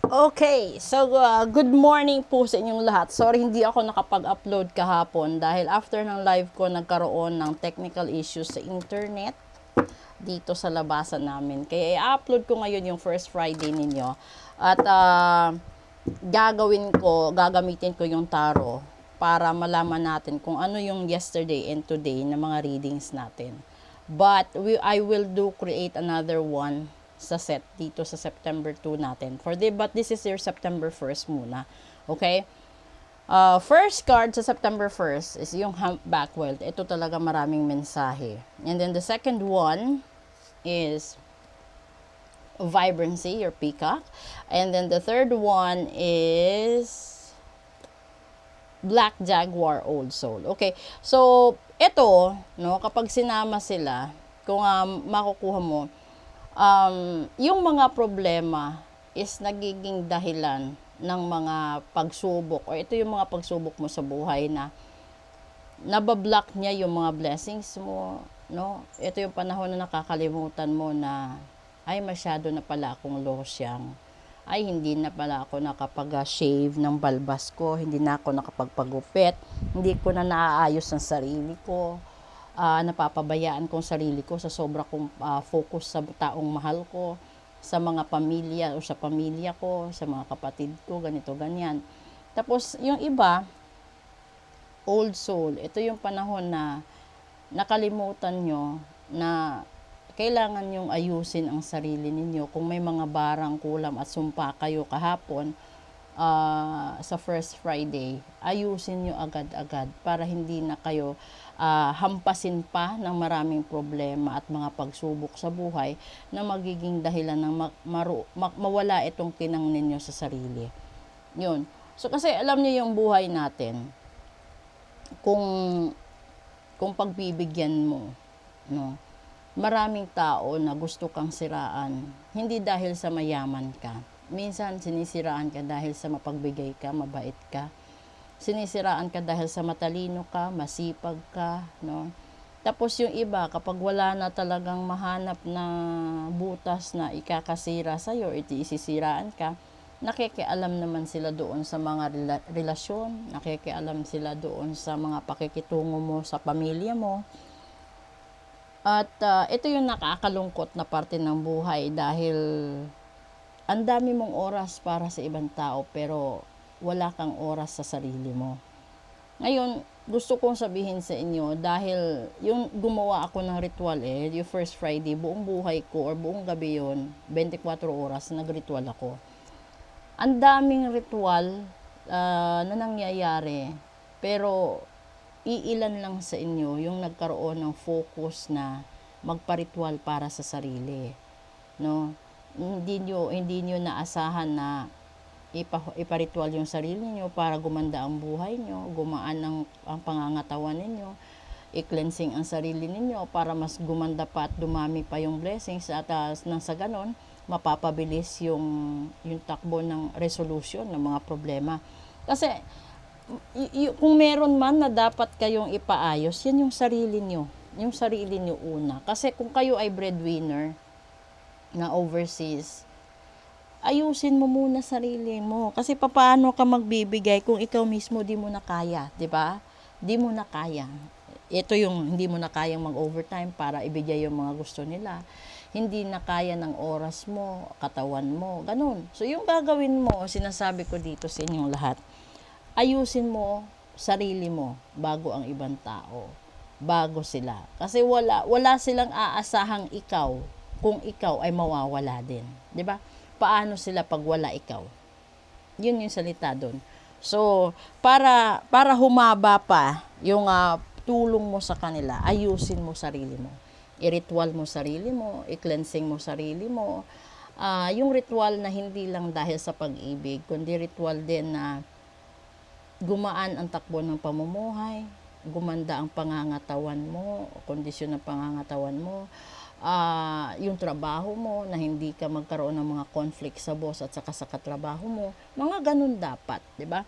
Okay, so good morning po sa inyong lahat. Sorry hindi ako nakapag-upload kahapon dahil after ng live ko nagkaroon ng technical issues sa internet dito sa labasan namin. Kaya i-upload ko ngayon yung first Friday ninyo at gagamitin ko yung tarot para malaman natin kung ano yung yesterday and today na mga readings natin. But I will create another one sa set dito sa September 2 natin. But this is your September 1st muna. Okay? First card sa September 1st is yung Humpback Whale. Ito talaga maraming mensahe. And then the second one is Vibrancy, your peacock. And then the third one is Black Jaguar, Old Soul. Okay, so ito, no, kapag sinama sila, kung makukuha mo, yung mga problema is nagiging dahilan ng mga pagsubok, o ito yung mga pagsubok mo sa buhay na nabablock niya yung mga blessings mo, no? Ito yung panahon na nakakalimutan mo na ay masyado na pala akong losyang, ay hindi na pala ako nakapag-shave ng balbas ko, hindi na ako nakapagpagupit, hindi ko na naaayos ang sarili ko, napapabayaan kong sarili ko sa sobra kong focus sa taong mahal ko, sa mga pamilya o sa pamilya ko, sa mga kapatid ko, ganito, ganyan. Tapos yung iba, old soul, ito yung panahon na nakalimutan nyo na kailangan yung ayusin ang sarili ninyo. Kung may mga barang kulam at sumpa kayo kahapon sa first Friday, ayusin nyo agad-agad para hindi na kayo hampasin pa ng maraming problema at mga pagsubok sa buhay na magiging dahilan ng mawala itong kinang ninyo sa sarili. Yun. So kasi alam niyo yung buhay natin, kung pagbibigyan mo, no, maraming tao na gusto kang siraan, hindi dahil sa mayaman ka. Minsan sinisiraan ka dahil sa mapagbigay ka, mabait ka. Sinisiraan ka dahil sa matalino ka, masipag ka, no. Tapos yung iba, kapag wala na talagang mahanap na butas na ikakasira sa'yo, isisiraan ka, nakikialam naman sila doon sa mga relasyon, nakikialam sila doon sa mga pakikitungo mo sa pamilya mo. At ito yung nakakalungkot na parte ng buhay dahil ang dami mong oras para sa ibang tao pero wala kang oras sa sarili mo. Ngayon, gusto kong sabihin sa inyo dahil yung gumawa ako ng ritual yung first Friday, buong buhay ko or buong gabi yun, 24 oras, nag-ritual ako. Ang daming ritual na nangyayari pero iilan lang sa inyo yung nagkaroon ng focus na magpa-ritual para sa sarili, no? Hindi nyo naasahan na ipa-ritual yung sarili niyo para gumanda ang buhay niyo, gumaan ang pangangatawan ninyo, i-cleansing ang sarili ninyo para mas gumanda pa at dumami pa yung blessings at nang sa ganon mapapabilis yung takbo ng resolution ng mga problema. Kasi kung meron man na dapat kayong ipaayos, yan yung sarili nyo. Yung sarili nyo una. Kasi kung kayo ay breadwinner na overseas, ayusin mo muna sarili mo. Kasi paano ka magbibigay kung ikaw mismo di mo na kaya, di ba? Di mo na kaya. Ito yung hindi mo na kayang mag-overtime para ibigay yung mga gusto nila. Hindi na kaya ng oras mo, katawan mo, ganun. So yung gagawin mo, sinasabi ko dito sa inyong lahat, ayusin mo sarili mo bago ang ibang tao, bago sila. Kasi wala silang aasahang ikaw kung ikaw ay mawawala din, 'di ba? Paano sila pag wala ikaw? Yun yung salita doon. So, para humaba pa yung tulong mo sa kanila, ayusin mo sarili mo. I-ritual mo sarili mo, i-cleansing mo sarili mo. Yung ritual na hindi lang dahil sa pag-ibig, kundi ritual din na gumaan ang takbo ng pamumuhay, gumanda ang pangangatawan mo, kondisyon ng pangangatawan mo, yung trabaho mo, na hindi ka magkaroon ng mga conflict sa boss at saka sa katrabaho mo, mga ganun dapat, di ba?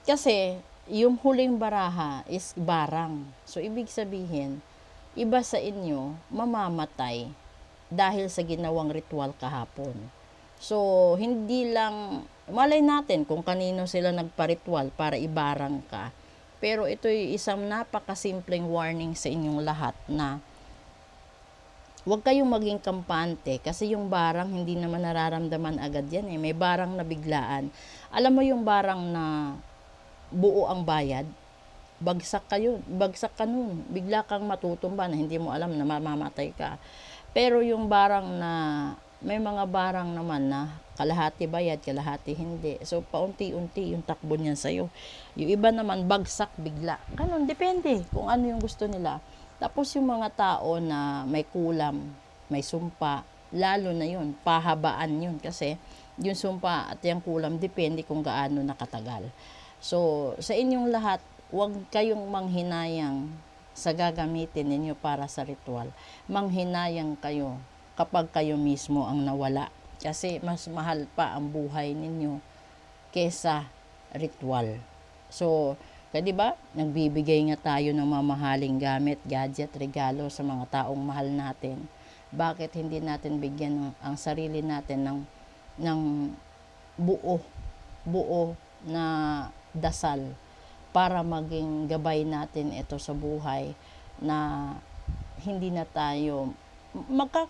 Kasi, yung huling baraha is barang. So, ibig sabihin, iba sa inyo, mamamatay dahil sa ginawang ritual kahapon. So, hindi lang, malay natin kung kanino sila nagparitwal para ibarang ka. Pero ito'y isang napakasimpleng warning sa inyong lahat na huwag kayong maging kampante kasi yung barang hindi naman nararamdaman agad yan eh. May barang na biglaan. Alam mo yung barang na buo ang bayad, bagsak ka nun. Bigla kang matutumba na hindi mo alam na mamamatay ka. Pero yung barang na, may mga barang naman na kalahati bayad, kalahati hindi. So, paunti-unti yung takbo niyan sa'yo. Yung iba naman, bagsak bigla. Ganun, depende kung ano yung gusto nila. Tapos yung mga tao na may kulam, may sumpa, lalo na yun, pahabaan yun. Kasi yung sumpa at yung kulam, depende kung gaano nakatagal. So, sa inyong lahat, huwag kayong manghinayang sa gagamitin ninyo para sa ritual. Manghinayang kayo kapag kayo mismo ang nawala. Kasi mas mahal pa ang buhay ninyo kesa ritual. So, di ba? Nagbibigay nga tayo ng mamahaling gamit, gadget, regalo sa mga taong mahal natin. Bakit hindi natin bigyan ang sarili natin ng buo na dasal para maging gabay natin ito sa buhay na hindi na tayo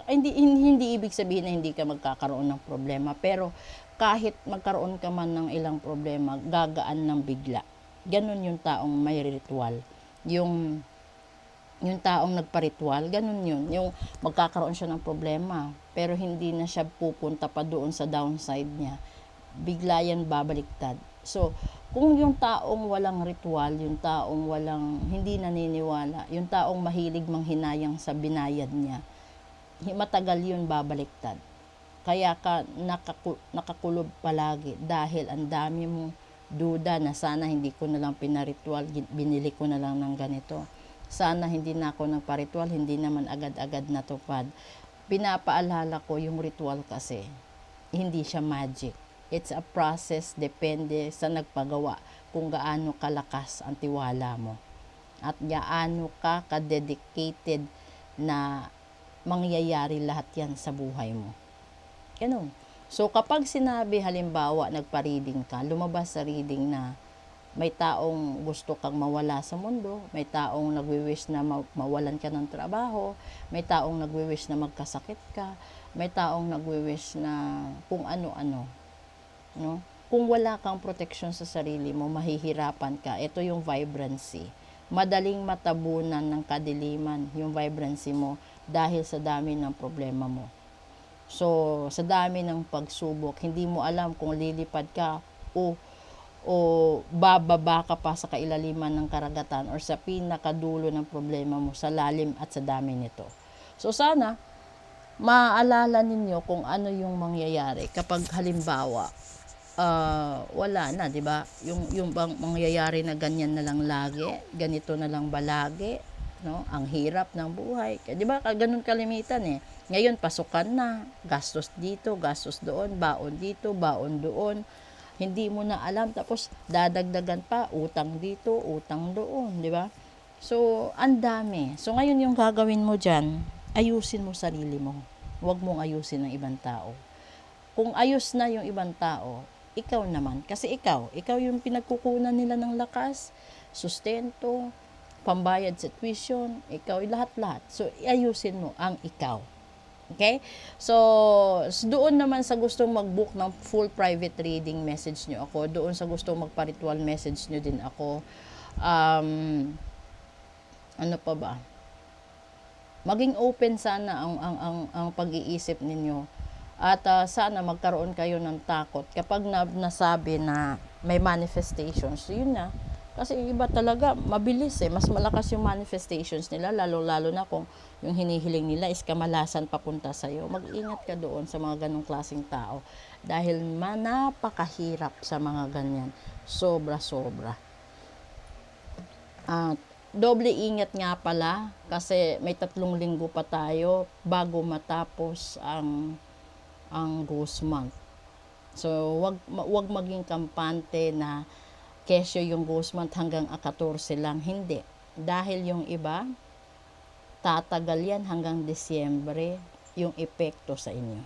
hindi ibig sabihin na hindi ka magkakaroon ng problema, pero kahit magkaroon ka man ng ilang problema, gagaan ng bigla. Ganun yung taong may ritual. Yung taong nagpa-ritual, ganun yun. Yung magkakaroon siya ng problema, pero hindi na siya pupunta pa doon sa downside niya. Bigla yan babaliktad. So, kung yung taong walang ritual, yung taong hindi naniniwala, yung taong mahilig manghinayang sa binayad niya, matagal yun babaliktad. Kaya ka nakakulob palagi dahil ang dami mong duda na sana hindi ko na lang pinaritual, binili ko na lang ng ganito. Sana hindi na ako nagparitual, hindi naman agad-agad natupad. Pinapaalala ko yung ritual kasi, hindi siya magic. It's a process, depende sa nagpagawa kung gaano kalakas ang tiwala mo. At gaano ka ka-dedicated na mangyayari lahat yan sa buhay mo. Ganun. So, kapag sinabi, halimbawa, nagpa-reading ka, lumabas sa reading na may taong gusto kang mawala sa mundo, may taong nagwi-wish na mawalan ka ng trabaho, may taong nagwi-wish na magkasakit ka, may taong nagwi-wish na kung ano-ano. No? Kung wala kang protection sa sarili mo, mahihirapan ka. Ito yung vibrancy. Madaling matabunan ng kadiliman yung vibrancy mo dahil sa dami ng problema mo. So, sa dami ng pagsubok, hindi mo alam kung lilipad ka o bababa ka pa sa kailaliman ng karagatan or sa pinakadulo ng problema mo sa lalim at sa dami nito. So, sana maalala ninyo kung ano yung mangyayari kapag halimbawa wala na, 'di ba? Yung bang mangyayari na ganyan na lang lagi, ganito na lang ba lagi, no? Ang hirap ng buhay. 'Di ba? Ganun kalimitan eh. Ngayon pasukan na, gastos dito, gastos doon, baon dito, baon doon. Hindi mo na alam tapos dadagdagan pa utang dito, utang doon, 'di ba? So, ang dami. So ngayon yung gagawin mo diyan, ayusin mo sarili mo. Huwag mong ayusin ng ibang tao. Kung ayos na yung ibang tao, ikaw naman. Kasi ikaw yung pinagkukunan nila ng lakas, sustento, pambayad sa tuition, ikaw, lahat-lahat. So, ayusin mo ang ikaw. Okay? So, doon naman sa gustong mag-book ng full private reading, message nyo ako. Doon sa gustong magpa-ritual, message nyo din ako. Ano pa ba? Maging open sana ang pag-iisip ninyo. At sana magkaroon kayo ng takot kapag nasabi na may manifestations. Yun na. Kasi iba talaga, mabilis eh. Mas malakas yung manifestations nila, lalo-lalo na kung yung hinihiling nila is kamalasan papunta sa'yo. Mag-ingat ka doon sa mga ganong klaseng tao. Dahil napakahirap sa mga ganyan. Sobra-sobra. At doble ingat nga pala kasi may 3 linggo pa tayo bago matapos ang ghost month. So, wag maging kampante na kesyo yung ghost month hanggang 14 lang. Hindi. Dahil yung iba, tatagal yan hanggang Disyembre yung epekto sa inyo.